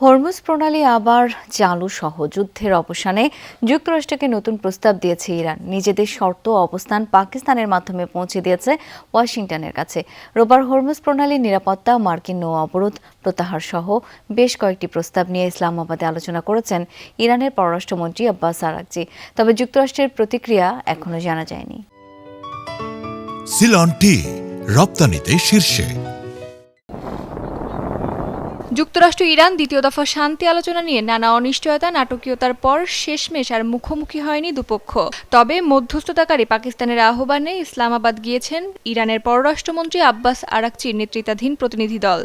Hormuz প্রণালী আবার চালু সহ যুদ্ধের অবসানে যুক্তরাষ্ট্রকে নতুন প্রস্তাব দিয়েছে ইরান। নিজেদের শর্ত ও অবস্থান পাকিস্তানের মাধ্যমে পৌঁছে দিয়েছে ওয়াশিংটনের কাছে। রোববার হরমুজ প্রণালীর নিরাপত্তা, মার্কিন নৌ অবরোধ প্রত্যাহার সহ বেশ কয়েকটি প্রস্তাব নিয়ে ইসলামাবাদে আলোচনা করেছেন ইরানের পররাষ্ট্রমন্ত্রী আব্বাস আরাকচি। তবে যুক্তরাষ্ট্রের প্রতিক্রিয়া এখনো জানা যায়নি। সিলন টি রপ্তানিতে শীর্ষে। যুক্তরাষ্ট্র ইরান দ্বিতীয় দফা শান্তি আলোচনা নিয়ে নানা অনিশ্চয়তা, নাটকীয়তার পর শেষমেশ আর মুখোমুখি হয়নি দুপক্ষ। তবে মধ্যস্থতাকারী পাকিস্তানের আহ্বানে ইসলামাবাদ গিয়েছেন ইরানের পররাষ্ট্রমন্ত্রী আব্বাস আরাকচির নেতৃত্বাধীন প্রতিনিধি দল।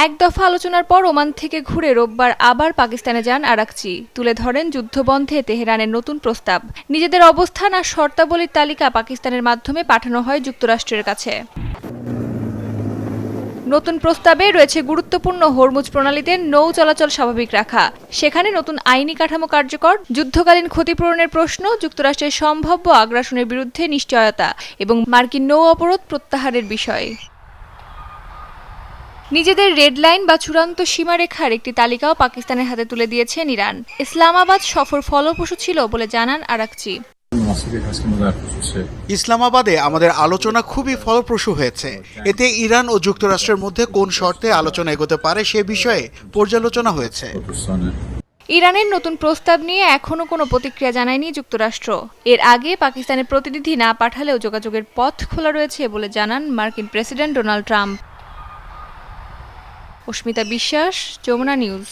এক দফা আলোচনার পর ওমান থেকে ঘুরে রোববার আবার পাকিস্তানে যান আরাকচি। তুলে ধরেন যুদ্ধবন্ধে তেহরানের নতুন প্রস্তাব। নিজেদের অবস্থান আর শর্তাবলীর তালিকা পাকিস্তানের মাধ্যমে পাঠানো হয় যুক্তরাষ্ট্রের কাছে। নতুন প্রস্তাবে রয়েছে গুরুত্বপূর্ণ হরমুজ প্রণালীতে নৌ চলাচল স্বাভাবিক রাখা, সেখানে নতুন আইনি কাঠামো কার্যকর, যুদ্ধকালীন ক্ষতিপূরণের প্রশ্ন, যুক্তরাষ্ট্রের সম্ভাব্য আগ্রাসনের বিরুদ্ধে নিশ্চয়তা এবং মার্কিন নৌ অবরোধ প্রত্যাহারের বিষয়। নিজেদের রেড লাইন বা চূড়ান্ত সীমারেখার একটি তালিকাও পাকিস্তানের হাতে তুলে দিয়েছেন ইরান। ইসলামাবাদ সফর ফলপ্রসূ ছিল বলে জানান আরাকচি। ইসলামাবাদে আমাদের আলোচনা খুবই ফলপ্রসূ হয়েছে। এতে ইরান ও যুক্তরাষ্ট্রের মধ্যে কোন শর্তে আলোচনা এগোতে পারে সে বিষয়ে পর্যালোচনা হয়েছে। ইরানের নতুন প্রস্তাব নিয়ে এখনো কোনো প্রতিক্রিয়া জানায়নি যুক্তরাষ্ট্র। এর আগে পাকিস্তানের প্রতিনিধি না পাঠালেও যোগাযোগের পথ খোলা রয়েছে বলে জানান মার্কিন প্রেসিডেন্ট ডোনাল্ড ট্রাম্প। অস্মিতা বিশ্বাস, যমুনা নিউজ।